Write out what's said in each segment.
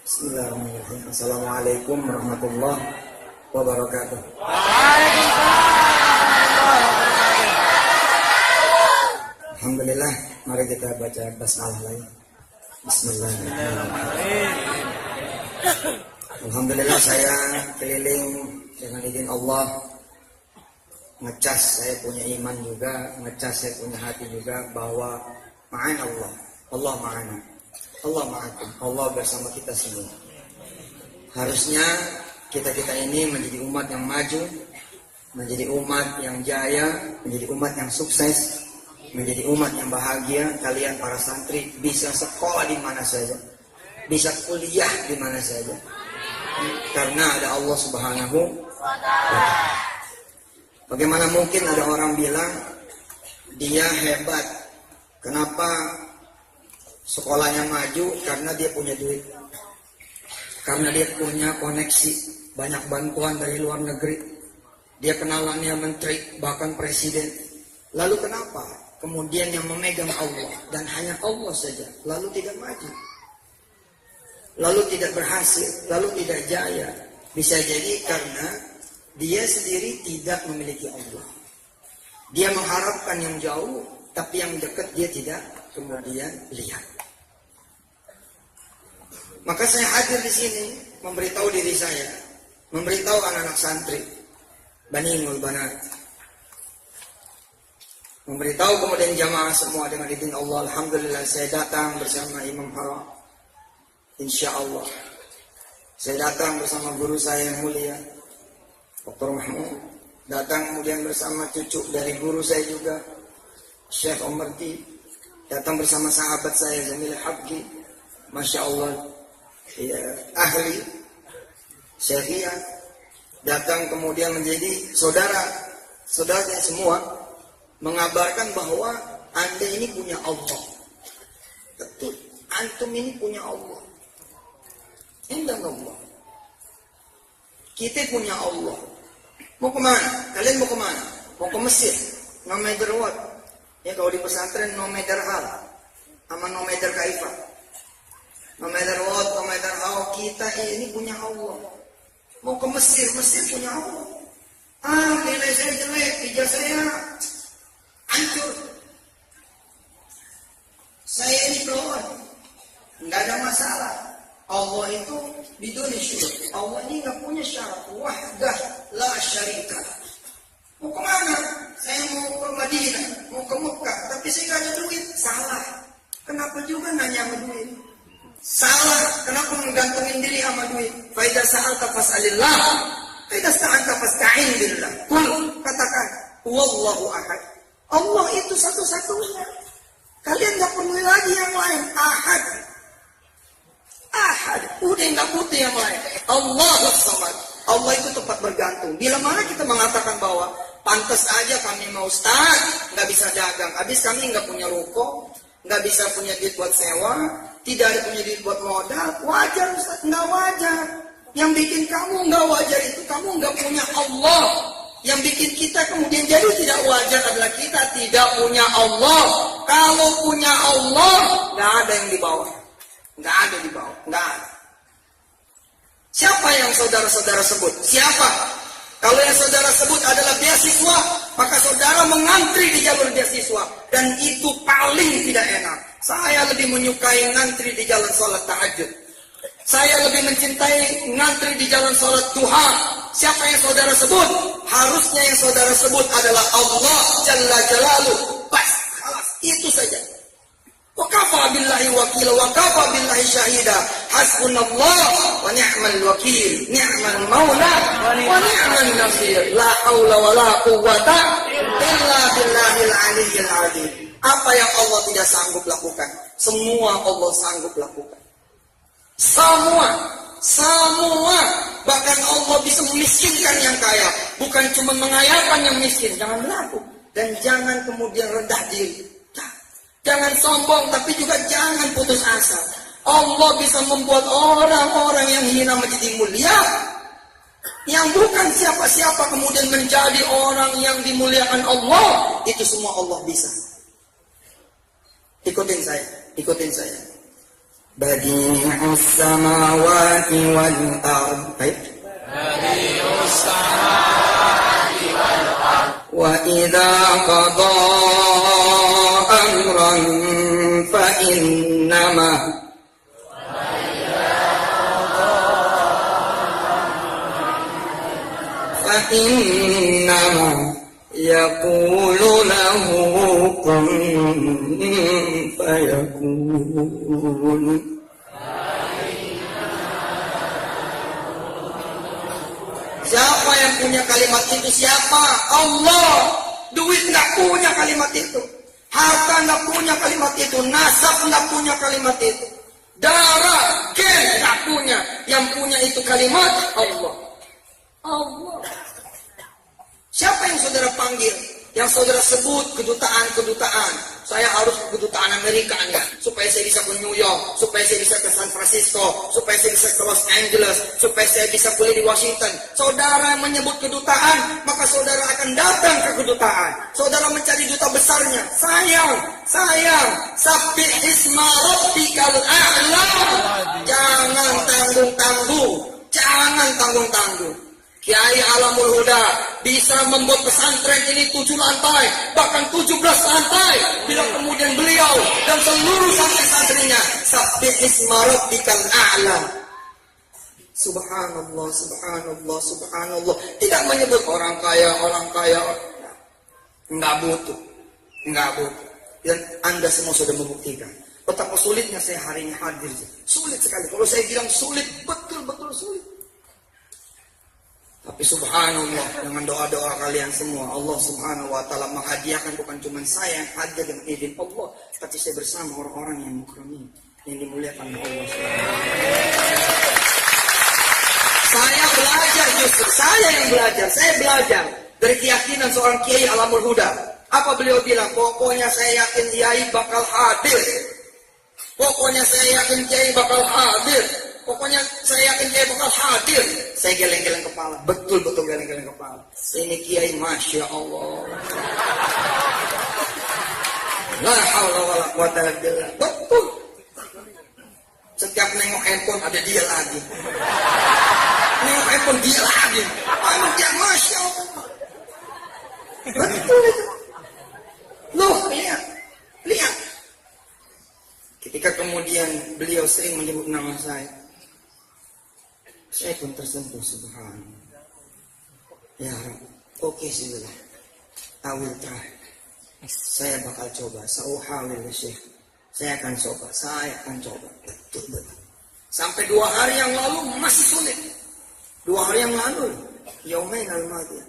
Bismillahirrahmanirrahim. Assalamualaikum warahmatullahi wabarakatuh. Alhamdulillah, mari kita baca basmalah lagi. Bismillahirrahmanirrahim. Alhamdulillah, saya keliling dengan izin Allah, ngecas saya punya iman juga, ngecas saya punya hati juga bahwa ma'an Allah, Allah ma'ana, Allah ma'akum, Allah bersama kita semua. Harusnya kita ini menjadi umat yang maju, menjadi umat yang jaya, menjadi umat yang sukses, menjadi umat yang bahagia. Kalian para santri bisa sekolah di mana saja, bisa kuliah di mana saja, karena ada Allah Subhanahu wa Ta'ala. Bagaimana mungkin ada orang bilang dia hebat, kenapa sekolahnya maju? Karena dia punya duit, karena dia punya koneksi, banyak bantuan dari luar negeri, dia kenalannya menteri, bahkan presiden. Lalu kenapa kemudian yang memegang Allah dan hanya Allah saja lalu tidak maju, lalu tidak berhasil, lalu tidak jaya? Bisa jadi karena dia sendiri tidak memiliki Allah. Dia mengharapkan yang jauh, tapi yang dekat dia tidak kemudian lihat. Maka saya hadir di sini memberitahu diri saya, memberitahu anak-anak santri, Baningul Banat, memberitahu kemudian jamaah semua dengan izin Allah. Alhamdulillah, saya datang bersama Imam Haram. Insya Allah saya datang bersama guru saya yang mulia Dr. Mahmud, datang kemudian bersama cucu dari guru saya juga Syekh Omerti, datang bersama sahabat saya Jamil Habki, Masya Allah ya, ahli Syekhia, datang kemudian menjadi saudara-saudaranya semua, mengabarkan bahwa Anda ini punya Allah. Betul, antum ini punya Allah. Indah Allah, kita punya Allah. Mau kemana? Kalian mau kemana? Mau ke Mesir? No matter what. Ya kalau di pesantren no matter how, sama no matter kaifa. No matter what, no matter how, kita ini punya Allah. Mau ke Mesir, Mesir punya Allah. Nilai saya jelek, ijazah saya hancur, saya ini kawan, nggak ada masalah. Allah itu biduni syurut. Allah ini nggak punya syarat. Wahdah la syarika. Mau kemana? Saya mau ke Madinah, mau ke Mekah, tapi saya nggak ada duit. Salah. Kenapa juga nanya sama duit? Salah. Kenapa menggantungin diri sama duit? Fa idza sa'alta fas'alillah, fa idza sta'anta fasta'in billah. Qul, katakan, wallahu ahad. Allah itu satu-satunya. Kalian nggak perlu lagi yang lain. Ahad. Ahad, udah nggak butuh yang lain. Allahus Samad. Allah itu tempat bergantung. Bila mana kita mengatakan bahwa pantas aja kami mau start, nggak bisa dagang, habis kami nggak punya ruko, nggak bisa punya duit buat sewa, tidak ada punya duit buat modal, wajar Ustaz? Nggak wajar. Yang bikin kamu nggak wajar itu kamu nggak punya Allah. Yang bikin kita kemudian jadi tidak wajar adalah kita tidak punya Allah. Kalau punya Allah, nggak ada yang di bawah. Nggak ada di bawah, nggak ada. Siapa yang saudara-saudara sebut? Siapa? Kalau yang saudara sebut adalah beasiswa, maka saudara mengantri di jalur beasiswa, dan itu paling tidak enak. Saya lebih menyukai ngantri di jalan sholat tahajud. Saya lebih mencintai ngantri di jalan sholat duha. Siapa yang saudara sebut? Harusnya yang saudara sebut adalah Allah Jalla Jalaluh. Bas, halas, itu saja. Wa kafa billahi wakil, wa kafa billahi syahida, hasbunallah wa ni'mal wakil, ni'mal maula wa ni'mal nasir, la haula wa la quwwata illa billahil aliyyil azim. Apa yang Allah tidak sanggup lakukan, semua Allah sanggup lakukan. Semua. Bahkan Allah bisa memiskinkan yang kaya, bukan cuma mengayakan yang miskin. Jangan berlaku, dan jangan kemudian rendah diri. Jangan sombong, tapi juga jangan putus asa. Allah bisa membuat orang-orang yang hina menjadi mulia. Yang bukan siapa-siapa kemudian menjadi orang yang dimuliakan Allah. Itu semua Allah bisa. Ikutin saya. Badi'us samawati wal ard. Badi'us samawati wal ard. Wa idza qada amran fa innama yaqulu lahu kun fayakun. Siapa yang punya kalimat itu? Siapa? Allah. Duit nggak punya kalimat itu, harta nggak punya kalimat itu, nasab nggak punya kalimat itu, darah, gen nggak punya. Yang punya itu kalimat Allah. Allah. Siapa yang saudara panggil? Yang saudara sebut kedutaan. Saya harus ke kedutaan Amerika nih, supaya saya bisa ke New York, supaya saya bisa ke San Francisco, supaya saya bisa ke Los Angeles, supaya saya bisa kuliah di Washington. Saudara menyebut kedutaan, maka saudara akan datang ke kedutaan. Saudara mencari duta besarnya. Sayang. Sabbih isma rabbikal a'la. Jangan tanggung-tanggung. Kiai Alamul Huda bisa membuat pesantren ini 7 lantai, bahkan 17 lantai. Bila kemudian beliau dan seluruh santri-santrinya sabbih isma rabbikal a'la. Subhanallah. Tidak menyebut orang kaya. Enggak butuh. Dan Anda semua sudah membuktikan betapa sulitnya saya hari ini hadir. Sulit sekali. Kalau saya bilang sulit, betul sulit. Tapi subhanallah, dengan doa-doa kalian semua, Allah subhanahu wa ta'ala menghadiahkan bukan cuma saya yang hadir dengan izin Allah, tapi saya bersama orang-orang yang mukramin, yang dimuliakan oleh Allah subhanahu wa ta'ala. Saya belajar dari keyakinan seorang Kiai Alamul Huda. Apa beliau bilang? Pokoknya saya yakin Kiai bakal hadir. Saya geleng-geleng kepala. Betul geleng-geleng kepala. Ini Kiai Masya Allah. La haula wala quwata illa billah. Betul. Setiap nengok handphone ada dia lagi. Nengok handphone dia lagi. Anak dia Masya Allah. Betul itu. Loh, lihat. Ketika kemudian beliau sering menyebut nama saya pun tersentuh, subhanallah. Ya Rabbi, oke sudah. I will try. Saya bakal coba. Sauhawil Syekh. Saya akan coba. Betul. Sampai 2 hari yang lalu masih sulit. 2 hari yang lalu. Yaumain al-madiyah.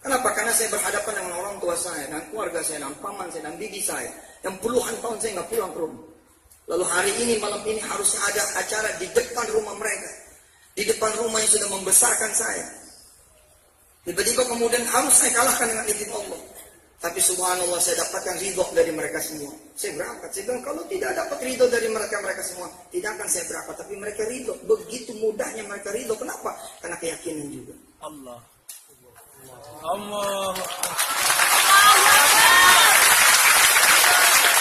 Kenapa? Karena saya berhadapan dengan orang tua saya dan keluarga saya dan paman saya dan bibi saya yang puluhan tahun saya nggak pulang ke rumah. Lalu hari ini, malam ini harusnya ada acara di depan rumah mereka. Di depan rumah yang sudah membesarkan saya. Tiba-tiba kemudian harus saya kalahkan dengan izin Allah. Tapi subhanallah saya dapatkan ridho dari mereka semua. Saya berangkat. Saya bilang kalau tidak dapat ridho dari mereka semua, tidak akan saya berangkat. Tapi mereka ridho. Begitu mudahnya mereka ridho. Kenapa? Karena keyakinan juga. Allah.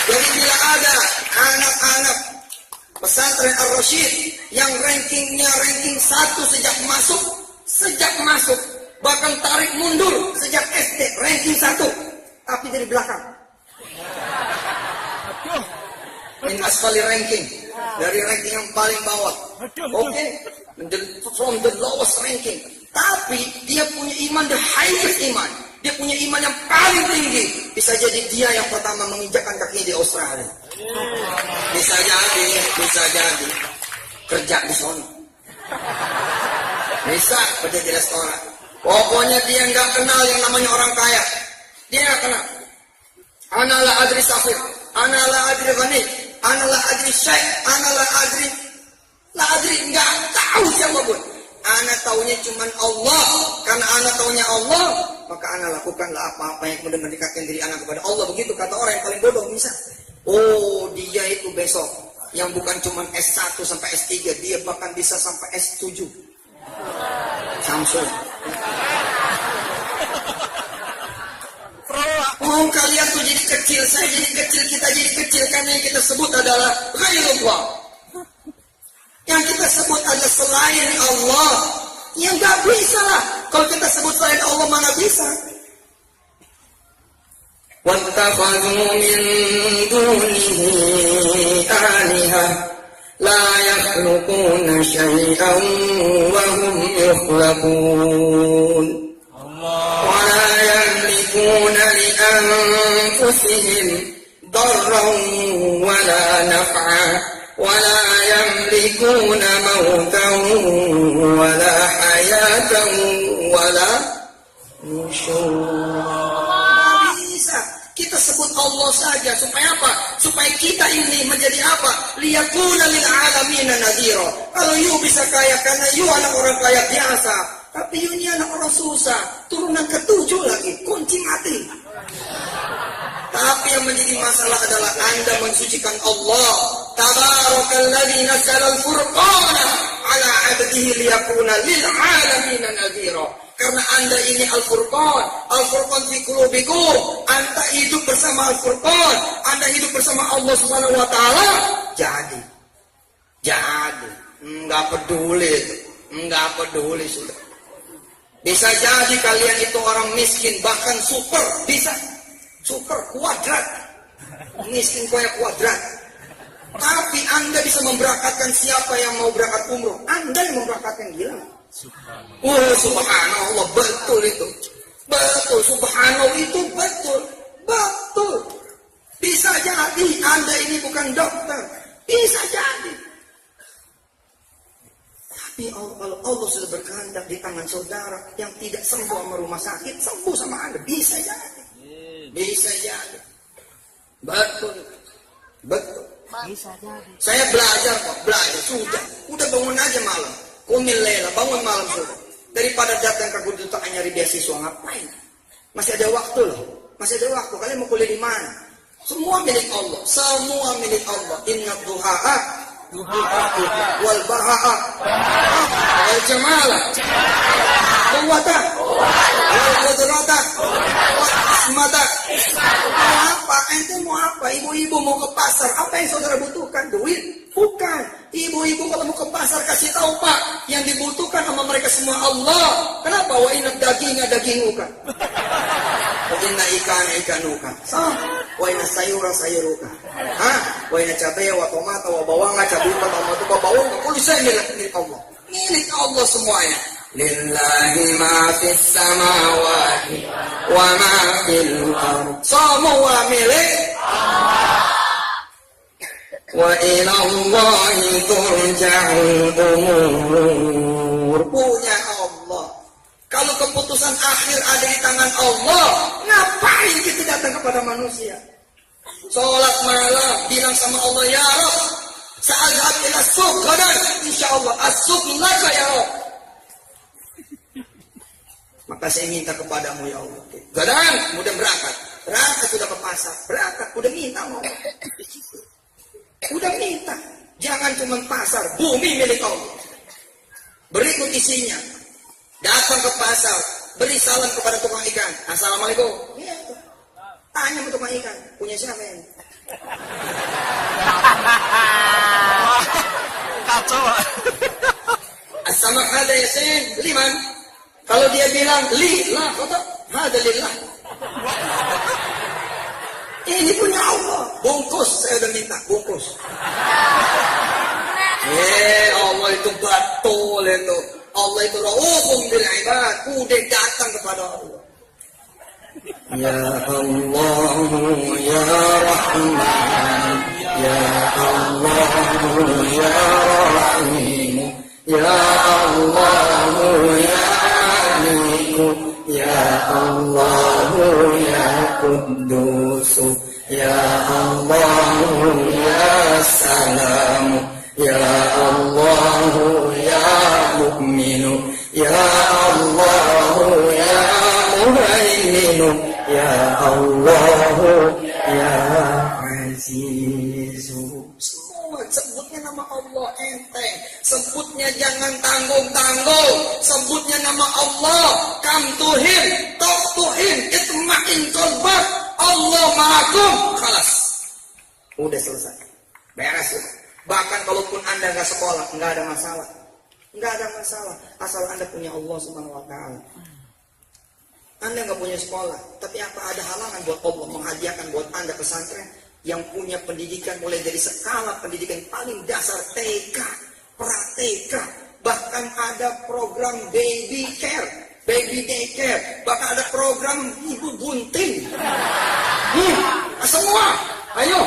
Jadi bila ada anak-anak pesantren Ar-Rasyid yang rankingnya ranking 1 sejak masuk, bahkan tarik mundur sejak SD ranking 1, tapi dari belakang. Min asfali ranking, dari ranking yang paling bawah. Oke, from the lowest ranking. Tapi dia punya iman, the highest iman. Dia punya iman yang paling tinggi. Bisa jadi dia yang pertama menginjakkan kaki di Australia. Bisa jadi kerja di sana. Bisa kerja di restoran. Pokoknya dia nggak kenal yang namanya orang kaya. Dia nggak kenal. Ana la adri safir, ana la adri ghani, ana la adri syekh, ana la adri nggak tahu siapapun. Ana taunya cuman Allah. Karena ana taunya Allah, maka ana lakukanlah apa-apa yang kemudian mendekatkan diri ana kepada Allah. Begitu kata orang yang paling bodoh bisa. Oh, dia itu besok yang bukan cuman S1 sampai S3, dia bahkan bisa sampai S7. Samsul. Oh, kalian tuh jadi kecil, saya jadi kecil, kita jadi kecil, karena yang kita sebut adalah ghairullah. kita sebut adalah selain Allah, ya nggak bisa lah. Kalau kita sebut selain Allah mana bisa? وَاتَّخَذُوا مِن دُونِهِ آلِهَةً لَا يَخْلُقُونَ شَيْئًا وَهُمْ يُخْلَقُونَ وَلَا يَمْلِكُونَ لِأَنفُسِهِمْ ضَرًّا وَلَا نَفْعًا وَلَا يَمْلِكُونَ مَوْتًا وَلَا حَيَاةً وَلَا نُشُورًا. Kita sebut Allah saja supaya apa? Supaya kita ini menjadi apa? Liyakuna lil alamin nadhira. Kalau you bisa kaya karena you anak orang kaya biasa, tapi you ini anak orang susah, turunan ke-7 lagi, kunci mati. Tapi yang menjadi masalah adalah Anda mensucikan Allah. Tabarakalladzi nazzala al-furqana ala 'abdihi liyakuna lil alamin nadhira. Karena Anda ini Al-Furqan, Al-Furqan fi qulubikum. Anda hidup bersama Al-Furqan, Anda hidup bersama Allah Subhanahu wa taala. Jadi. Enggak peduli sudah. Bisa jadi kalian itu orang miskin, bahkan super, bisa. Super kuadrat. Miskin kayak kuadrat. Tapi Anda bisa memberangkatkan siapa yang mau berangkat umroh. Anda yang memberangkatkan, gila. Subhanallah, betul itu. Betul, subhanallah itu betul. Bisa jadi Anda ini bukan dokter. Bisa jadi. Tapi kalau Allah sudah berkehendak di tangan saudara yang tidak sembuh sama rumah sakit, sembuh sama Anda. Bisa jadi. Betul. Bisa jadi. Saya belajar sudah. Udah bangun aja malam. Kumil lela, bangun malam sudah. Daripada datang ke kedutaan nyari beasiswa, ngapain? Masih ada waktu loh. Kalian mau kuliah di mana? Semua milik Allah. Inna duha'a wal baha'a wal jamala quwwata wal qudrata wal ismata. Mau apa? Ibu-ibu mau ke pasar, apa yang saudara butuhkan? Duit? Bukan. Ibu-ibu kalau mau ke pasar kasih tahu Pak, yang dibutuhkan sama mereka semua Allah. Kenapa? Wa inna daginguka. Wa inna ikanuka. Wa inna sayuruka. Wa inna cabai wa tomata wa bawanga cabuka wa bawang kullu syai'in milik Allah. Milik Allah semuanya. Lillahi ma fis samawati wa ma fil ardh. Semua milik Allah. Wa ila Allahi turja'ul umur. Punya Allah. Kalau keputusan akhir ada di tangan Allah, ngapain kita datang kepada manusia? Sholat malam, bilang sama Allah, ya Rabb, sa'adhab ila suq gadan, insyaallah as-suq laka ya Rabb. Maka saya minta kepadamu ya Allah. Gadan, mudah berangkat sudah ke pasar, udah minta mau. Udah minta, jangan cuma pasar, bumi milik Allah. Berikut isinya, datang ke pasar, beri salam kepada tukang ikan. Assalamualaikum. Ya, tanya sama tukang ikan, punya siapa ini? Kacau. As-samak hada yasin, liman. Kalau dia bilang li, lah, kata hada lillah. Ini punya Allah. Bungkus, saya udah minta bungkus. Allah itu betul itu. Allah itu ra'ufun bil ibad. Udah datang kepada Allah. Ya Allah, ya Rahman, ya Allah, ya Rahim, ya Allah, ya Malik, ya Allah, ya Quddus, ya Allah, ya Salam, ya Allah, ya Mu'min, ya Allah, ya Muhaimin, ya Allah, ya Aziz. Semua sebutnya nama Allah enteng, sebutnya jangan tanggung-tanggung, sebutnya nama Allah, kam tuhim, tok tuhim, itma'in qalbak, Allah ma'akum, khalas. Udah selesai. Beres sudah. Bahkan kalaupun Anda nggak sekolah, nggak ada masalah. Nggak ada masalah, asal Anda punya Allah Subhanahu wa Ta'ala. Anda nggak punya sekolah, tapi apa ada halangan buat Allah menghadiahkan buat Anda pesantren yang punya pendidikan mulai dari skala pendidikan paling dasar TK, pra-TK, bahkan ada program baby care, baby daycare, bahkan ada program ibu bunting. Semua, ayo,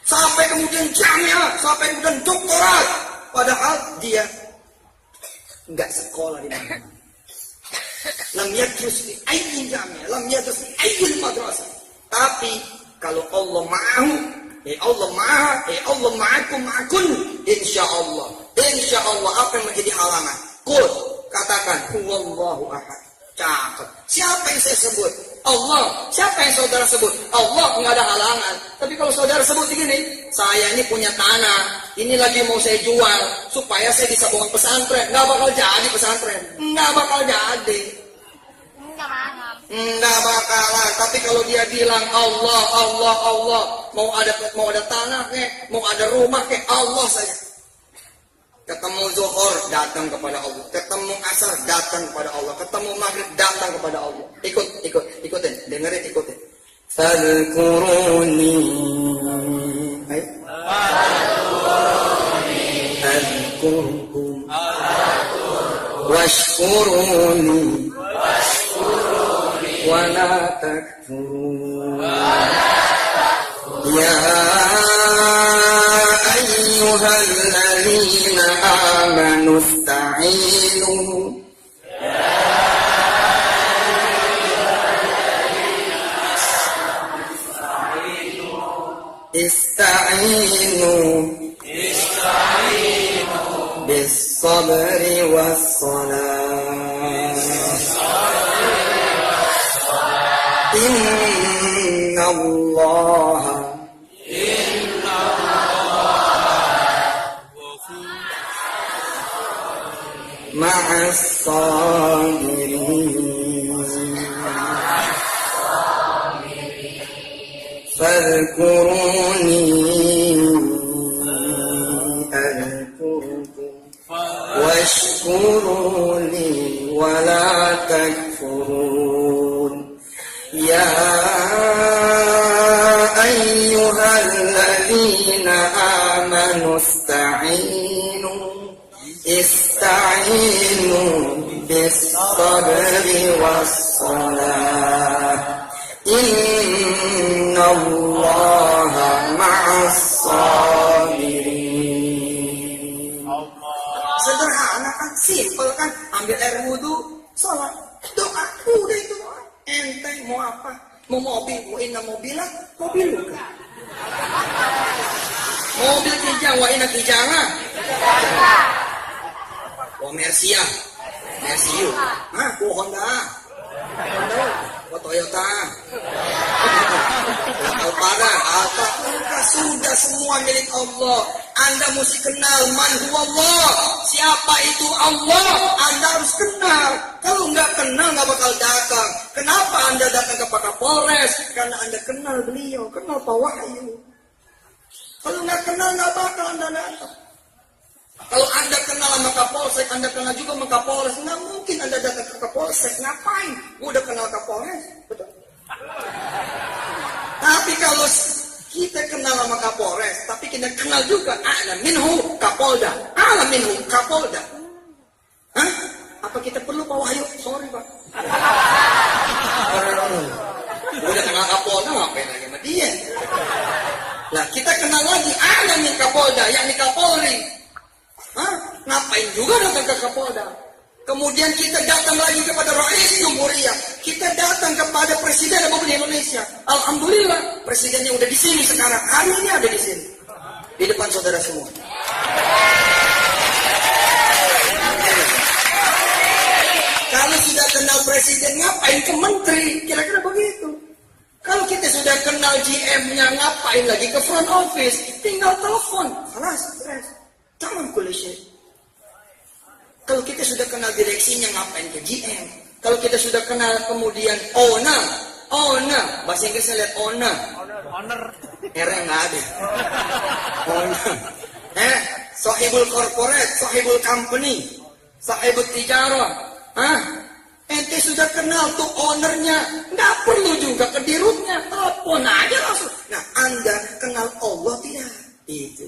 sampai kemudian jamiah, sampai kemudian doktorat, padahal dia nggak sekolah di mana. Lam yadrus fi ayyi jamiah, lam yadrus fi ayyi madrasah. Tapi kalau Allah ma'ahu, Allah ma'a, Allah ma'akun, insya Allah apa yang menjadi halangan? Qul, katakan, huwallahu ahad. Cakep. Siapa yang saya sebut? Allah. Siapa yang saudara sebut? Allah, nggak ada halangan. Tapi kalau saudara sebut begini, saya ini punya tanah, ini lagi mau saya jual, supaya saya bisa bangun pesantren. Nggak bakal jadi pesantren. Nggak bakal jadi. Nggak bakalan. Tapi kalau dia bilang Allah, mau ada tanah kek, mau ada rumah kek, Allah saja. Ketemu zuhur, datang kepada Allah. Ketemu asar, datang kepada Allah. Ketemu maghrib, datang kepada Allah. Ikutin, dengerin, ikutin. Fadhkuruni. Ayo. Fadhkurkum. Washkuruni. Wa la takfurun. Ya ayyuhalladzina amanu ista'inu. Ista'inu bis-sabri was-salah. Inna Allah ma'as sabirin. Fadhkuruni adhkurkum washkuruni wa la takfurun. Ya ayyuhalladzina amanu ista'inu bis-sabri was-salah. Innallaha ma'as sabirin. Sederhana kan, simpel kan, ambil air wudu, salat, doa, udah itu doa. Enteng mau apa? Mau mobil, mau inna mobilah, mobil bukan. Mobil kijang, wa inna kijanga. Mercia, Merciu, Honda, Toyota, Alphard, Alfa, sudah semua milik Allah. Anda mesti kenal man huwallah. Siapa itu Allah? Anda harus kenal. Kalau nggak kenal nggak bakal datang. Kenapa Anda datang ke Pak Kapolres? Karena Anda kenal beliau, kenal Pak Wahyu. Kalau nggak kenal nggak bakal Anda datang. Kalau Anda kenal sama Kapolsek, Anda kenal juga sama Kapolres, nggak mungkin Anda datang ke Kapolsek. Ngapain? Udah kenal Kapolres, betul. Tapi kalau kita kenal sama Kapolres, tapi kita kenal juga a'lam minhu Kapolda, a'lam minhu Kapolda. Hah? Apa kita perlu Pak Wahyu? Sorry Pak. Udah kenal Kapolda, ngapain lagi sama dia? Nah, kita kenal lagi a'lam min Kapolda, yakni Kapolri. Ngapain juga datang ke Kapolda? Kemudian kita datang lagi kepada Rais Jumhuriyah. Kita datang kepada Presiden Republik Indonesia. Alhamdulillah, presidennya udah di sini sekarang. Hari ini ada di sini, di depan saudara semua. Kalau sudah kenal presiden, ngapain ke menteri? Kira-kira begitu. Kalau kita sudah kenal GM-nya, ngapain lagi ke front office? Tinggal telepon. Kelas, jangan kuliah. Kalau kita sudah kenal direksinya, ngapain ke GM? Kalau kita sudah kenal kemudian owner, bahasa Inggrisnya lihat owner. R nggak ada. Oh, Sahibul corporate, sahibul company, sahibul tijarah. Ente sudah kenal tuh ownernya, nggak perlu juga ke dirutnya, telepon aja langsung. Nah, Anda kenal Allah tidak? Itu,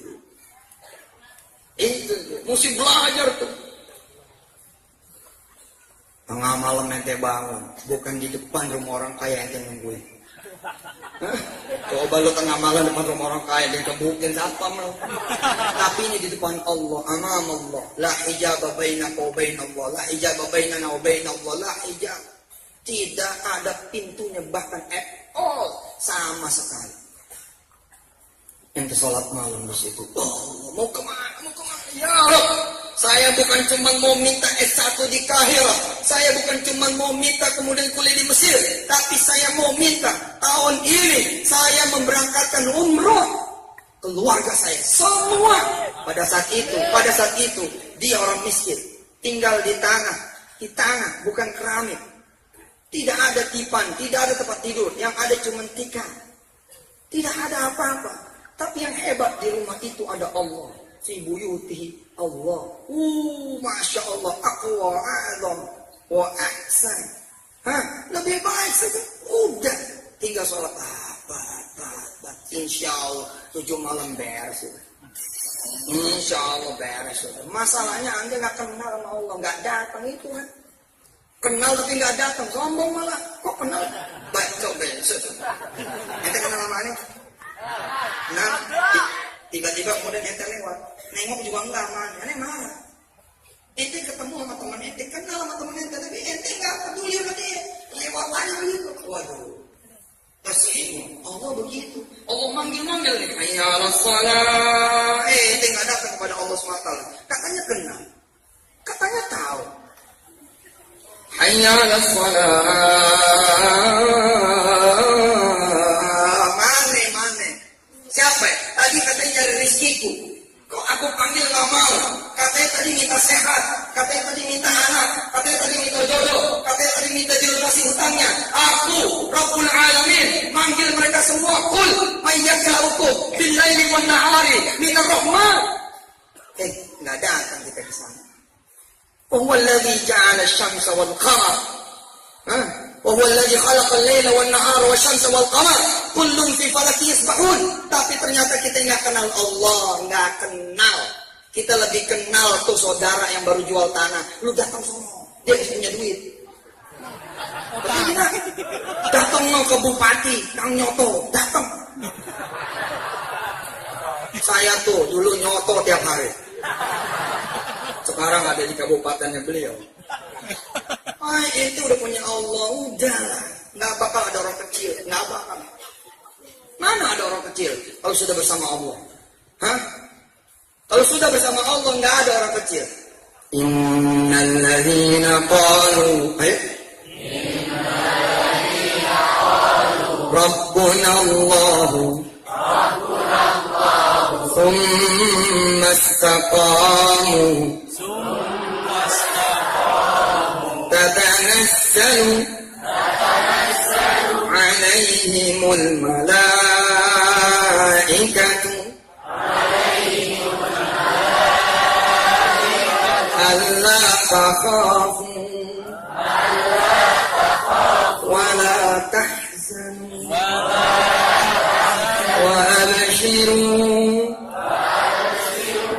mesti belajar tuh. Tengah malam ente bangun, bukan di depan rumah orang kaya ente nungguin. Coba lu tengah malam depan rumah orang kaya dan kebukin satpam lu. Tapi ini di depan Allah, amam Allah. La hijab bainaka wa bain Allah, la hijab bainana wa bain Allah, la hijab. Tidak ada pintunya bahkan sama sekali. Ente sholat malam di situ. Oh, mau kemana? Ya Allah, saya bukan cuma mau minta S1 di Kahira, saya bukan cuma mau minta kemudian kuliah di Mesir, tapi saya mau minta tahun ini saya memberangkatkan umroh keluarga saya semua. Pada saat itu dia orang miskin, tinggal di tanah, bukan keramik, tidak ada tipan, tidak ada tempat tidur, yang ada cuma tikar, tidak ada apa-apa. Tapi yang hebat di rumah itu ada Allah. Si buyutihi Allah. Masya Allah, aqwa a'zam wa ahsan. Lebih baik saja. Udah, tinggal sholat insya Allah 7 malam beres. Insya Allah beres. Masalahnya Anda nggak kenal sama Allah, nggak datang itu kan. Kenal tapi nggak datang, sombong malah. Kok kenal? Baik, coba. Ente kenal sama Ane? Nah, tiba-tiba kemudian ente lewat, nengok juga enggak mana, aneh marah. Ente ketemu sama teman ente, kenal sama teman ente, tapi ente enggak peduli sama dia, lewat aja begitu. Waduh, tersinggung. Allah begitu, Allah manggil-manggil nih, hayya 'alas shalah. Ente enggak datang kepada Allah SWT. Katanya kenal, katanya tahu. Hayya 'alas shalah. Siapa? Tadi katanya nyari rezekiku. Kok aku panggil nggak mau? Katanya tadi minta sehat, katanya tadi minta anak, katanya tadi minta jodoh, katanya tadi minta dilunasi hutangnya. Aku, Rabbul Alamin, manggil mereka semua. Qul mayyakaukum bil-laili wan-nahari minar rahman. Nggak datang kita ke sana. Huwa alladzi ja'ala asy-syamsa wal-qamar. وهو الذي خلق الليل والنهار والشمس والقمر كل في فلك يسبحون. Tapi ternyata kita nggak kenal Allah, nggak kenal. Kita lebih kenal tuh saudara yang baru jual tanah. Lu datang semua, dia punya duit. Datang mau ke bupati, Kang Nyoto, datang. Saya tuh dulu nyoto tiap hari. Sekarang ada di kabupatennya beliau. Itu udah punya Allah, udahlah, nggak bakal ada orang kecil, nggak bakal. Mana ada orang kecil kalau sudah bersama Allah? Kalau sudah bersama Allah nggak ada orang kecil. Innalladzina qalu, Rabbuna Allah, thumma istaqamu. تتنزل عليهم الملائكة ألا تخافوا ولا تحزنوا وأبشروا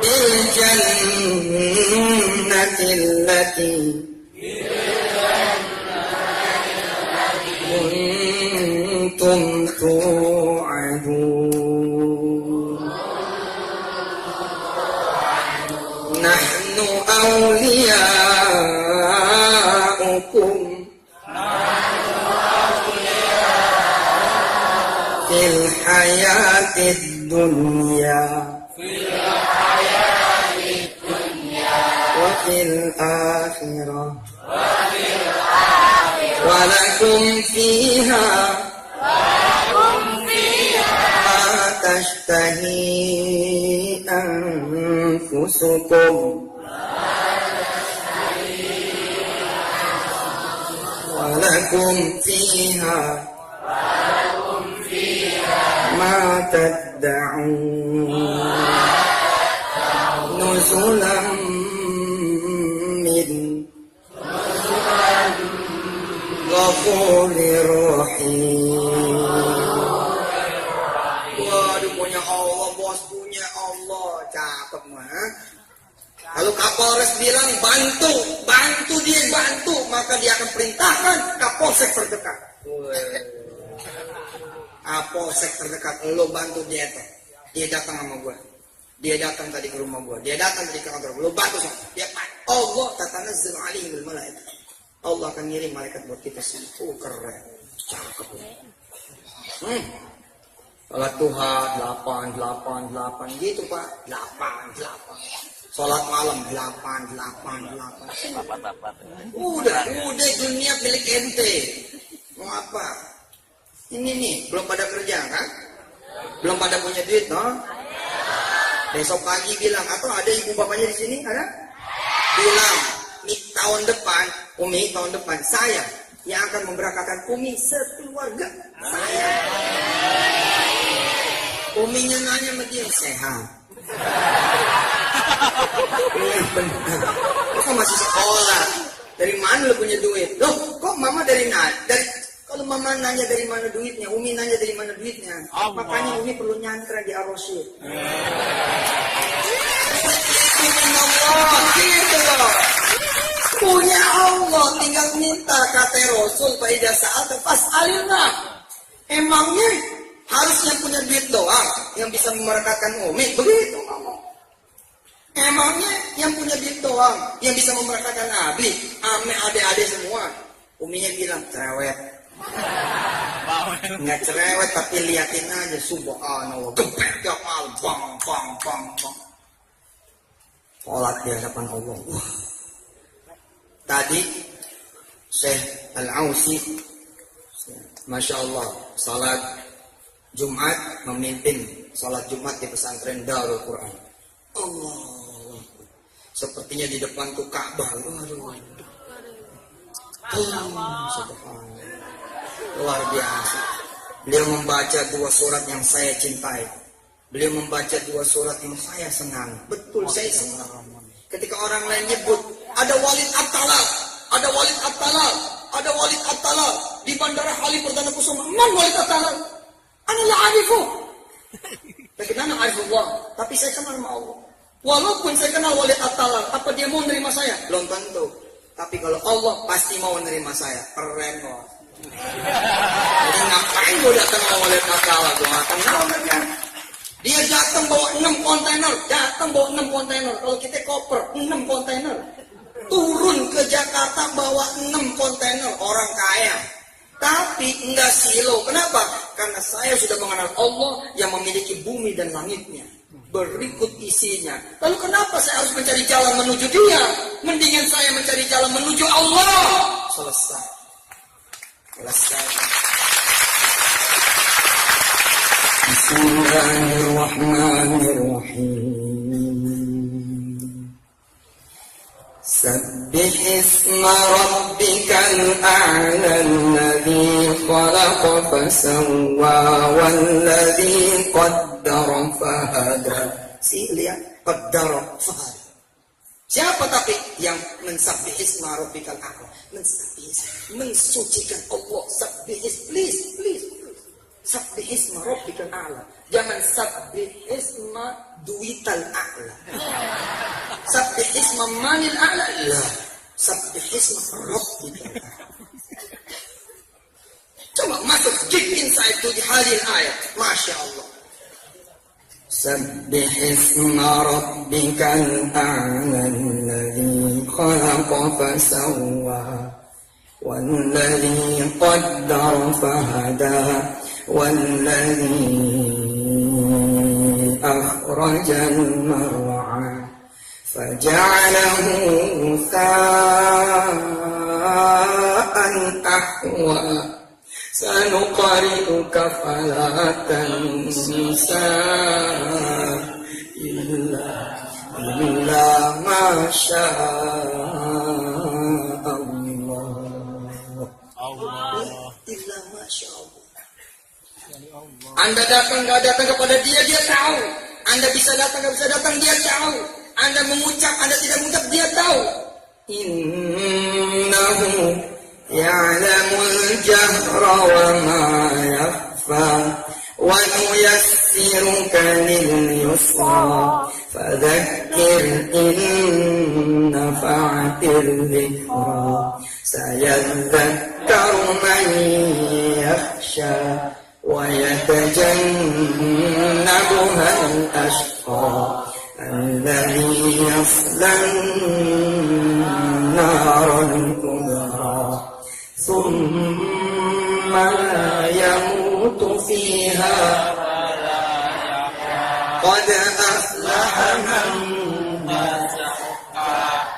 بالجنة التي كنتم توعدون نحن أولياؤكم في الحياة الدنيا وفي الآخرة ولكم فيها ما تشتهي أنفسكم ولكم فيها ما تدعون نزلا من غفور رحيم. Waduh, punya Allah, bos punya Allah, cakep mah. Lalu Kapolres bilang bantu dia, maka dia akan perintahkan Kapolsek terdekat. Kapolsek terdekat, lo bantu dia tuh. Dia datang sama gua. Dia datang tadi ke rumah gua. Dia datang tadi ke kantor gua. Lo bantu sama dia. Allah tatanazzalu alaihim bil malaikah. Allah akan ngirim malaikat buat kita sih. Keren. Cakep. Salat duha 8 gitu Pak. 8. Salat malam 8. Udah dunia milik ente. Mau apa? Ini nih belum pada kerja kan? Belum pada punya duit, no? Besok pagi bilang, atau ada ibu bapaknya di sini ada? Bilang, tahun depan saya yang akan memberangkatkan Umi sekeluarga. Saya. Uminya nanya sama dia, sehat. Iya benar. Kok masih sekolah? Dari mana lu punya duit? Loh, kok mama kalau mama nanya dari mana duitnya, Umi nanya dari mana duitnya. Makanya Umi perlu nyantra di Ar-Rasyid. Allah, gitu loh. Punya Allah, tinggal minta kata Rasul Faidah Sa'at fas'alillah. Emangnya harus yang punya duit doang yang bisa memerakatkan Umi? Begitu ngomong. Emangnya yang punya duit doang yang bisa memerakatkan Nabi? Ame adik-adik semua. Uminya bilang cerewet. Nggak cerewet tapi liatin aja, subhanallah, gempek gamal, bang. Sholat di hadapan Allah. Tadi Syekh Al-Ausi, Masya Allah, salat Jumat memimpin salat Jumat di pesantren Darul Quran. Allah, sepertinya di depan tuh Ka'bah. Subhanallah, luar biasa. Beliau membaca 2 surat yang saya cintai. Beliau membaca 2 surat yang saya senang. Betul, saya senang. Ketika orang lain nyebut ada Walid At-Talal di Bandara Halim Perdana Kusuma. Man Walid At-Talal? Ana la arifu. Bagaimana arifullah? Tapi saya kenal sama Allah. Walaupun saya kenal Walid At-Talal, apa dia mau menerima saya? Belum tentu. Tapi kalau Allah pasti mau menerima saya. Keren kok. Jadi ngapain gue datang sama Walid At-Talal? Gue gak kenal dia. Dia datang bawa 6 kontainer. Kalau kita koper 6 kontainer. Turun ke Jakarta bawa 6 kontainer, orang kaya. Tapi enggak silo. Kenapa? Karena saya sudah mengenal Allah yang memiliki bumi dan langitnya. Berikut isinya. Lalu kenapa saya harus mencari jalan menuju dia? Mendingan saya mencari jalan menuju Allah. Selesai. Bismillahirrahmanirrahim. Sabbih isma rabbikal a'la alladhi khalaqa fasawwa walladhi qaddara fahada. Lihat, qaddara fahada. Siapa tapi yang mensabbih isma rabbikal a'la? Mensucikan Allah. Please. Sabbih isma rabbikal a'la. Jangan sabbih isma duital a'la. Sabbih isma manil a'la. La. Sabbih isma rabbikal a'la. Coba masuk deep inside to the hadil ayat. Masya Allah. Sabbih isma rabbikal a'la alladhi khalaqa fasawwa walladhi qaddara fahada والذي أخرج المرعى فجعله غثاء أحوى سنقرئك فلا تنسى إلا ما شاء الله إلا ما شاء الله. Anda datang nggak datang kepada dia, dia tahu. Anda bisa datang nggak bisa datang, dia tahu. Anda mengucap, Anda tidak mengucap, dia tahu. Innahu ya'lamul jahra wa ma yakhfa wa nuyassiruka lil yusra fadhakkir in nafa'atil dhikra sayadhakkaru man yakhsha wa yatajannabuha al-ashqa alladhi yasla an-nar al-kubra thumma la yamutu fiha qad aflaha man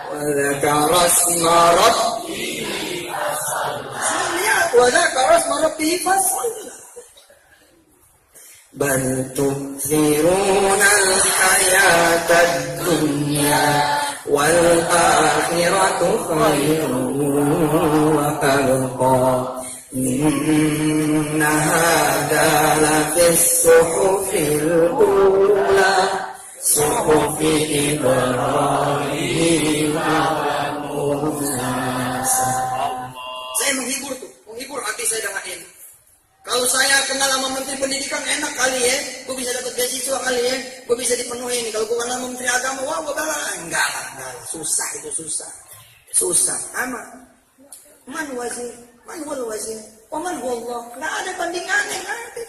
wa dhakara isma rabbih fasalla bal tu'thiruna al-hayata ad-dunya wal akhiratu khairun wa abqa inna hadha la fis suhufil ula suhufi Ibrahim wa Musa. Saya menghibur hati saya dengan ini. Kalau saya kenal sama menteri pendidikan enak kali ya, gue bisa dapat beasiswa kali ya, gue bisa dipenuhi ini. Kalau gue kenal sama menteri agama, wah gue bala. Enggak lah, susah itu susah. Amat. Man wal wazir, man wallah. Nggak ada bandingannya, nggak ada.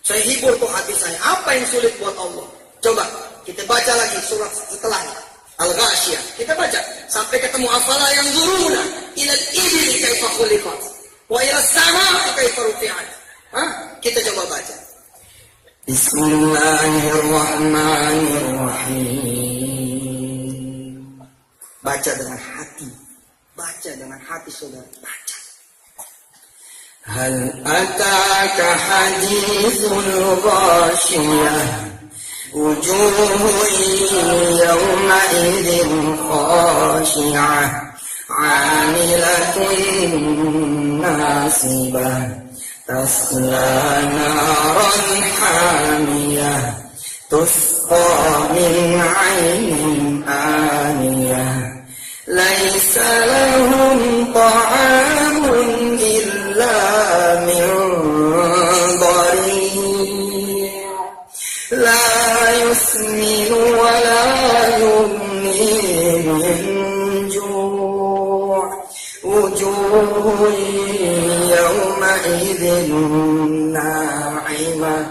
Saya hibur tuh hati saya. Apa yang sulit buat Allah? Coba kita baca lagi surat setelahnya. Al-Ghasyiyah. Kita baca sampai ketemu afala yang zuruna ila al-ibli kaifa khuliqat wa ila as-samaa'i kaifa rufi'at. Kita coba baca. Bismillahirrahmanirrahim. Baca dengan hati saudara. Baca. Hal ataka hadithul ghasyiyah wujuhun yawma'idhin khashi'ah 'amilatun nasibah tasla naran hamiyah tusqa min 'ainin aniyah laisa lahum ta'amun illa min dhari' la yusminu wa la yughni min ju' wujuhun yawma'idhin na'imah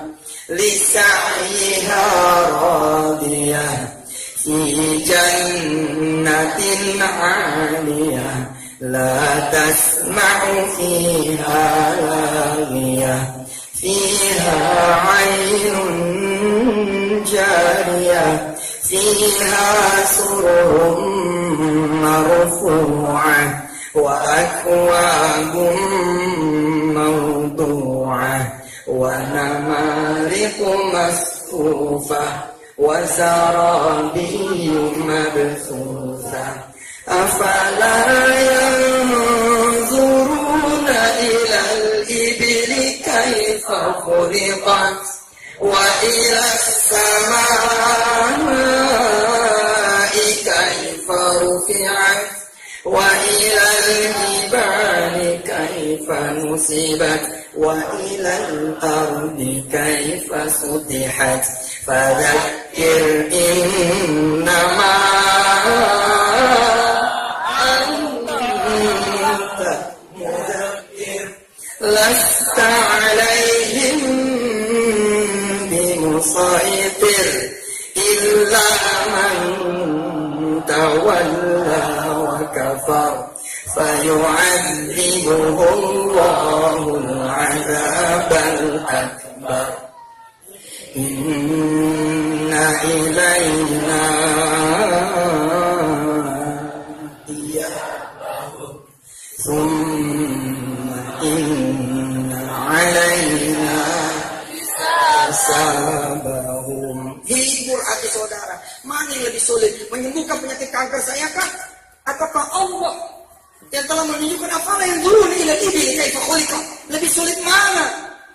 lisa'yiha radiyah fi jannatin 'aliyah la tasma'u fiha laghiyah fiha 'aynun jariyah fiha sururun marfu'ah wa akwabun mawdu'ah wa namariqu masfufah wa zarabiyyun mabthusah afala yanzuruna ila al-ibli kayfa khuliqat wa ila as-samaa'i kayfa rufi'at wa ila al-jibali kayfa nusibat wa ila al-ardi kayfa sutihat fadhakkir innama anta mudhakkir lasta 'alaihim bimusaitir illa man tawalla wa kafar fayu'adzibuhu Allahu al-'adzabal akbar inna ilayna iyabahum thumma inna alayna hisabahum. Hibur hati saudara. Mana yang lebih sulit? Menyembuhkan penyakit kanker saya kah? Ataukah Allah yang telah menunjukkan afalah yang dulu ila ibil kaifa khuliqa. Lebih sulit mana?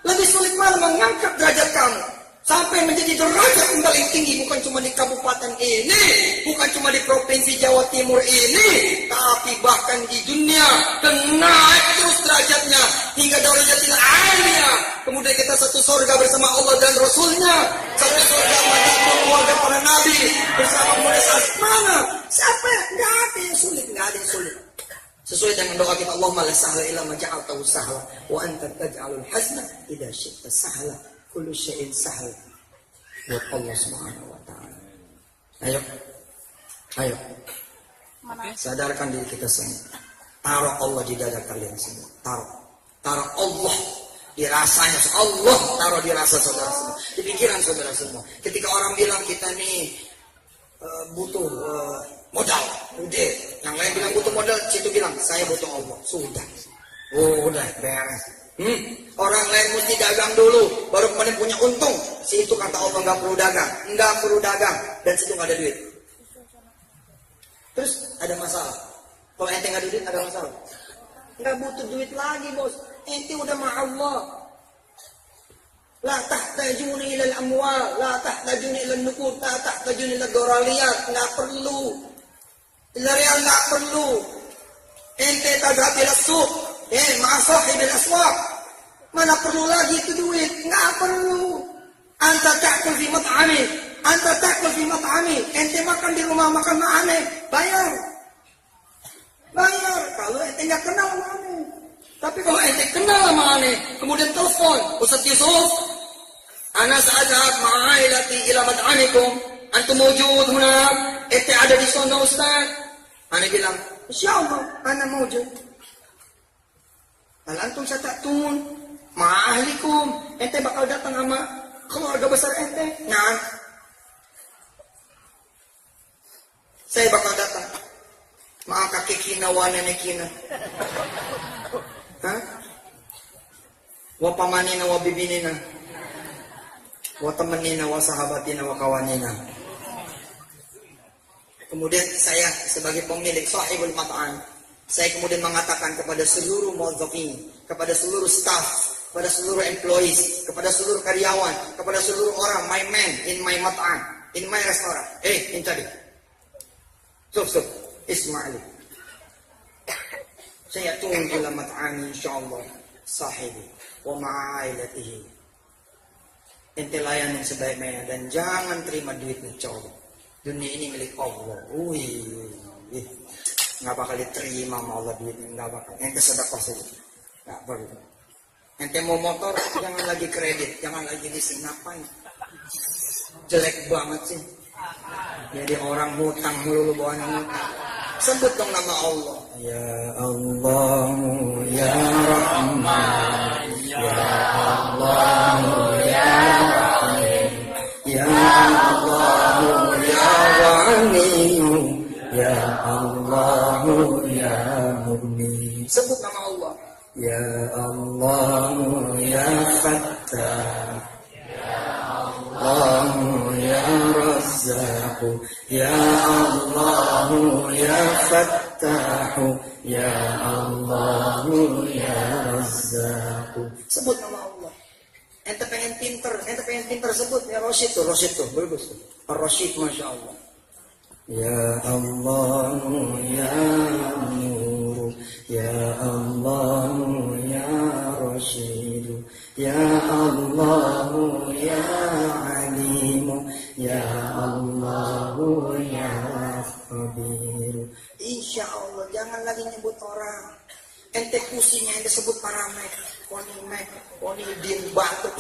Lebih sulit mana mengangkat derajat kamu sampai menjadi derajat yang paling tinggi, bukan cuma di kabupaten ini, bukan cuma di provinsi Jawa Timur ini, tapi bahkan di dunia, dan naik terus derajatnya hingga darajatil aliyah. Kemudian kita satu surga bersama Allah dan Rasulnya, satu surga bersama keluarga para nabi, bersama kemudian saat mana? Siapa? Nggak ada yang sulit, nggak ada yang sulit. Sesuai dengan doa kita, Allahumma la sahla illa ma ja'altahu sahla wa anta taj'alul hazna idza syi'ta sahla. Kullu syai'in sahl buat Allah Subhanahu wa taala. Ayo. Sadarkan diri kita semua. Taruh Allah di dada kalian semua. Taruh Allah di rasanya. Allah taruh di rasa saudara semua. Di pikiran saudara semua. Ketika orang bilang kita nih butuh modal, udah. Yang lain bilang butuh modal, situ bilang saya butuh Allah. Sudah. Udah beres. Orang lain mesti dagang dulu, baru kemudian punya untung. Situ kata Allah nggak perlu dagang, dan situ nggak ada duit. Terus ada masalah. Kalau ente nggak ada duit, ada masalah. Nggak butuh duit lagi bos. Ente udah ma Allah. La tahtajuna ila al-amwal, la tahtajuna ila an-nuqud, la tahtajuna ila ad-daraliyat. Nggak perlu. Real nggak perlu. Ente tadhab ila suq. Ma'asahibil aswaq. Mana perlu lagi itu duit? Nggak perlu. Anta ta'kul fi mat'ami. Ente makan di rumah makan ma'ane. Bayar. Kalau ente nggak kenal sama aneh. Tapi kalau ente kenal sama aneh, kemudian telepon, Ustaz Yusuf, ana sa'adhab ma'ailati ila mat'amikum. Antum mawjud huna. Ente ada di sana Ustaz. Aneh bilang, insyaallah ana mawjud. Hal antum satatun ma'ahlikum. Ente bakal datang sama keluarga besar ente. Nah, saya bakal datang. Maaf kakek kina wa nenek kina. Wa pamanina wa bibinina. Wa temenina wa sahabatina wa kawanina. Kemudian saya sebagai pemilik sahibul mat'am, saya kemudian mengatakan kepada seluruh muadzafin, kepada seluruh staff, kepada seluruh employees, kepada seluruh karyawan, kepada seluruh orang, my man in my mat'am, in my restaurant. Intabi. Stop. Isma'ili. Saya tunggu ila mat'ami insyaallah sahibi wa ma'ailatihi. Ente layanin sebaik-baiknya dan jangan terima duit mencolok. Dunia ini milik Allah. Nggak bakal diterima sama Allah duitnya, nggak bakal. Ente sedekah saja, nggak perlu. Ente mau motor, jangan lagi kredit, jangan lagi leasing, ngapain? Jelek banget sih. Jadi orang hutang mulu bawanya hutang. Sebut dong nama Allah. Ya Allah, ya Rahman, ya Allah, ya Rahim, ya Allah, ya Ghaniyu. Ya Allah, ya Mughni. Sebut nama Allah. Ya Allah, ya Fattah. Ya Allah, ya Razzaq. Ya Allah, ya Fattah. Ya Allah, ya Razzaq. Sebut nama Allah. Ente pengen pinter sebut. Ya Rasyid tuh, bagus tuh. Ar-Rasyid, Masya Allah. Ya Allah, ya Nur, ya Allah, ya Rashid, ya Allah, ya Alim, ya Allah, ya Khabir. Insya Allah jangan lagi nyebut orang. Ente pusingnya ente sebut paramek, konidin, batuk,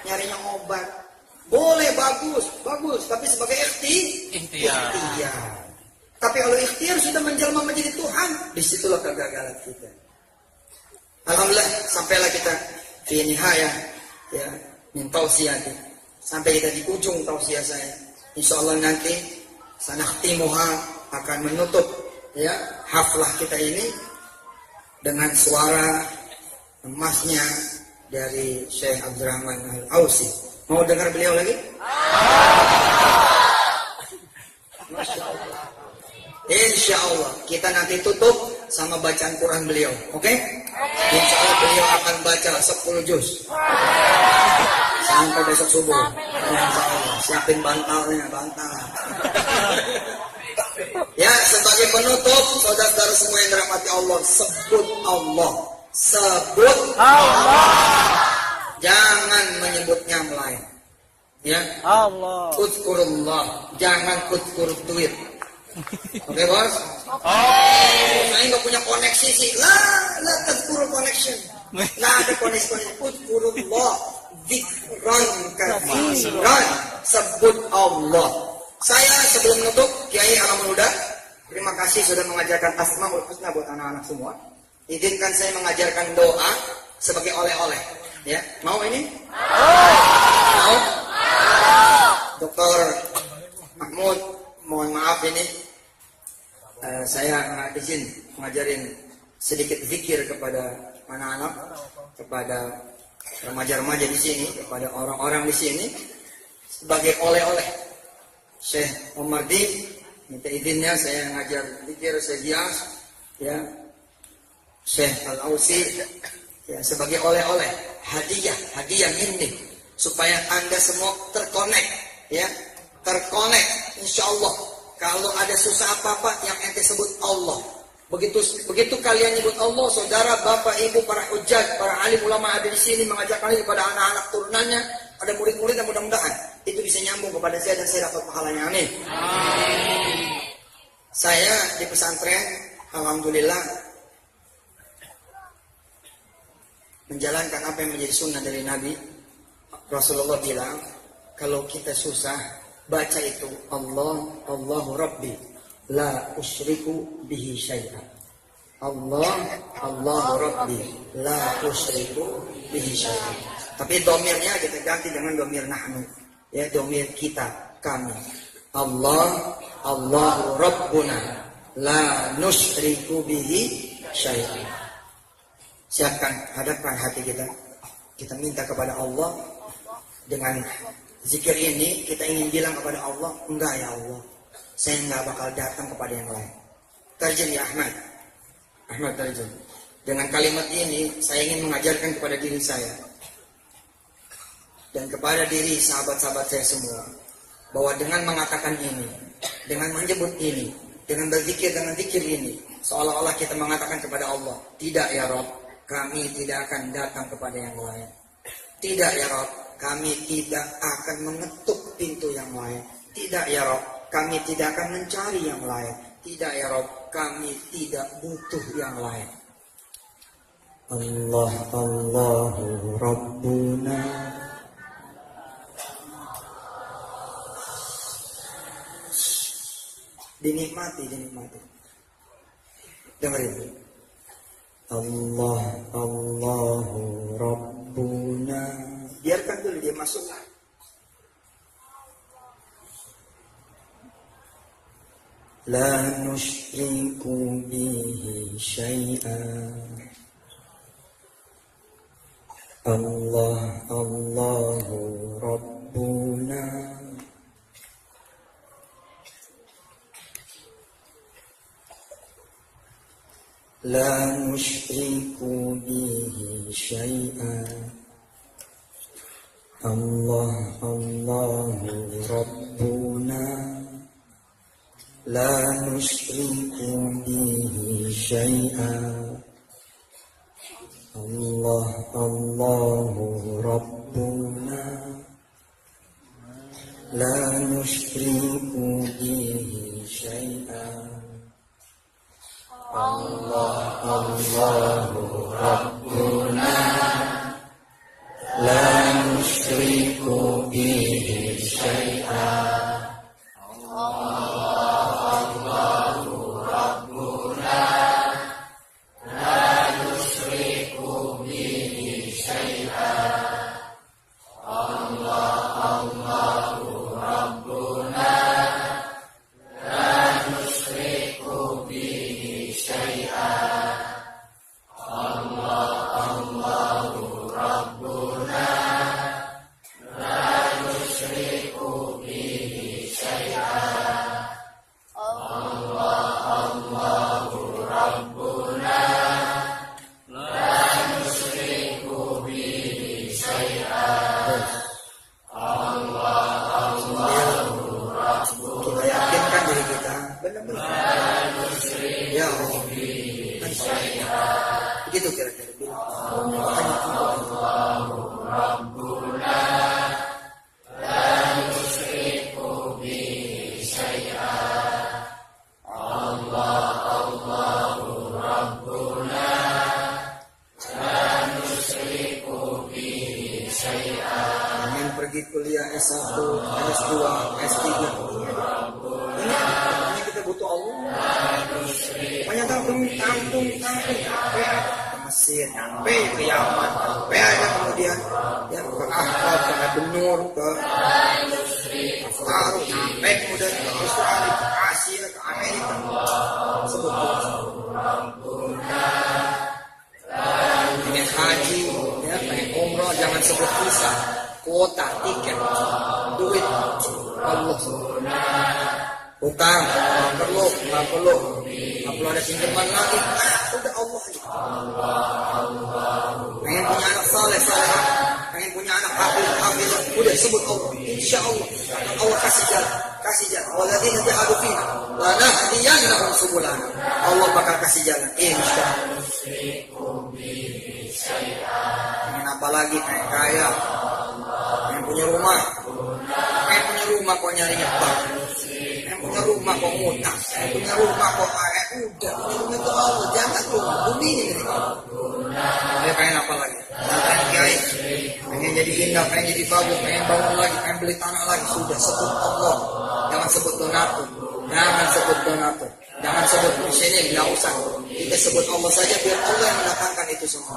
nyarinya obat. Boleh, bagus, tapi sebagai ikhtiar. Tapi kalau ikhtiar sudah menjelma menjadi Tuhan, disitulah kegagalan kita. Alhamdulillah, sampailah kita di nihayah, ya, min tausiyati. Sampai kita di ujung tausiah saya. Insyaallah nanti sanakhtimuha, akan menutup ya haflah kita ini dengan suara emasnya dari Syekh Abdurrahman Al-Ausi. Mau dengar beliau lagi? Masya Allah. Insya Allah kita nanti tutup sama bacaan Quran beliau. Oke? Insya Allah beliau akan baca 10 juz sampai besok subuh. Insya Allah. Siapin bantalnya, bantal. Ya, sebagai penutup, saudara-saudara semua yang dirahmati Allah, sebut Allah. Sebut Allah. Jangan menyebutnya yang lain. Ya. Allah. Uzkurullah. Jangan uzkur tweet. Oke, bos? Saya nggak punya koneksi sih. Lah tazkurul connection. Nggak ada koneksi. Uzkurullah. Dzikran katsiran. Sebut Allah. Saya sebelum menutup, Kiai Alamul Huda, terima kasih sudah mengajarkan Asmaul Husna buat anak-anak semua. Izinkan saya mengajarkan doa sebagai oleh-oleh. Ya, mau ini? Mau? Dokter Mahmud, mohon maaf ini, saya izin mengajarin sedikit zikir kepada anak-anak, kepada remaja-remaja di sini, kepada orang-orang di sini, sebagai oleh-oleh. Syekh Omar Di minta izinnya saya ngajar zikir sehias, ya. Syekh Al-Ausi, ya, sebagai oleh-oleh, hadiah minni, supaya Anda semua terkonek, ya, terkonek. Insya Allah, kalau ada susah apa-apa yang ente sebut Allah. Begitu kalian nyebut Allah, saudara, bapak, ibu, para hujjah, para alim ulama ada di sini mengajak kalian kepada anak-anak turunannya, ada murid-murid yang mudah-mudahan itu bisa nyambung kepada saya dan saya dapat pahalanya. Amin. Saya di pesantren, alhamdulillah, menjalankan apa yang menjadi sunnah dari Nabi. Rasulullah bilang, kalau kita susah, baca itu Allah, Allahu Rabbi, la usyriku bihi syai'an. Allah, Allahu Rabbi, la usyriku bihi syai'an. Tapi domirnya kita ganti dengan domir nahnu, ya, domir kita, kami. Allah, Allahu Rabbuna, la nusyriku bihi syai'an. Siapkan, hadapkan hati kita. Kita minta kepada Allah. Dengan zikir ini kita ingin bilang kepada Allah, enggak ya Allah, saya enggak bakal datang kepada yang lain. Terjem ya Ahmad terjem. Dengan kalimat ini saya ingin mengajarkan kepada diri saya dan kepada diri sahabat-sahabat saya semua, bahwa dengan mengatakan ini, dengan menyebut ini, dengan berzikir dengan zikir ini, seolah-olah kita mengatakan kepada Allah, tidak ya Rabb, kami tidak akan datang kepada yang lain. Tidak ya Rabb, kami tidak akan mengetuk pintu yang lain. Tidak ya Rabb, kami tidak akan mencari yang lain. Tidak ya Rabb, kami tidak butuh yang lain. Allah, Allahu Rabbuna. Dinikmati. Dengerin. Allah, Allahu Rabbuna. Biarkan dulu dia masuk. La nusyriku bihi syai'an. Allah, Allahu Rabbuna. La nusyriku bihi syai'an. Allah, Allahu Rabbuna. La nusyriku bihi syai'an. Allah, Allahu Rabbuna. La nusyriku bihi syai'an. Allah, Allahu Rabbuna. La nusyriku bihi syai'an. Allah, Allahu Rabbuna. benar-benar. Ya Allah. Begitu kira-kira bilang. Makanya ingin pergi kuliah S1, S2, S3. Ini kita butuh Allah. Banyak kampung, sampai ke Mesir, sampai ke Yaman, sampai aja kemudian ya ke Ahqaf, ke Benur, ke Aftaru, sampai kemudian ke Australia, ke Asia, ke Amerika. Sebut ingin haji, ya, pengen umroh, jangan sebut visa, kuota, tiket, duit, Allah. Utang, nggak perlu ada pinjaman lagi. Udah Allah aja. Pengen punya anak saleh, pengen punya anak hafil, udah sebut Allah. Insya Allah akan Allah kasih jalan. Walladzina jahadu fina lanahdiyannahum subulana. Allah bakal kasih jalan. Insya Allah. Pengen apa lagi? Pengen kaya, pengen punya rumah kok nyarinya bank. Punya rumah kok ngutang, punya rumah kok udah punya rumah itu Allah, jangan rumah bumi ini. Dia pengen apa lagi? Pengen kiai, pengen jadi indah, pengen jadi bagus, pengen bangun lagi, pengen beli tanah lagi. Sudah sebut Allah, jangan sebut donatur, jangan sebut musyrik, nggak usah. Kita sebut Allah saja biar Allah yang mendatangkan itu semua.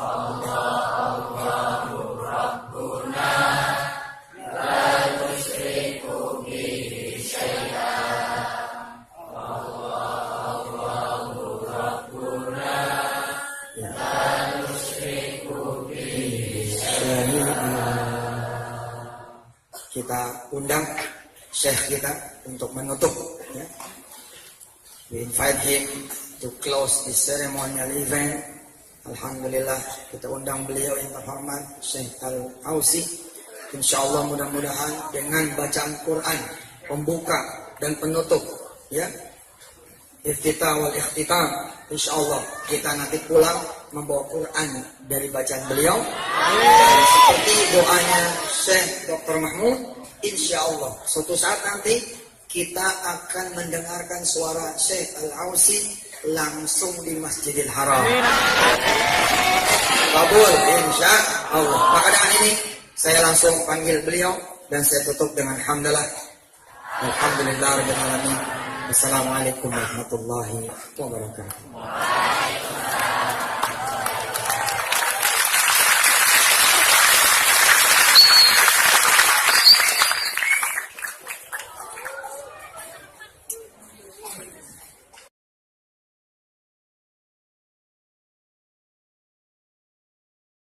Kita undang Syekh kita untuk menutup, ya. We invite him to close the ceremonial event. Alhamdulillah kita undang beliau yang terhormat Syekh Al-Ausi. Insyaallah mudah-mudahan dengan bacaan Quran pembuka dan penutup, ya, iftitah wal ikhtitam. Insyaallah kita nanti pulang membawa Quran dari bacaan beliau. Dan seperti doanya Syekh Dr. Mahmud, insyaallah suatu saat nanti kita akan mendengarkan suara Syekh Al-Ausi langsung di Masjidil Haram. Kabul insyaallah. Maka dengan ini saya langsung panggil beliau dan saya tutup dengan hamdalah. Alhamdulillahirabbil alamin. Assalamualaikum warahmatullahi wabarakatuh.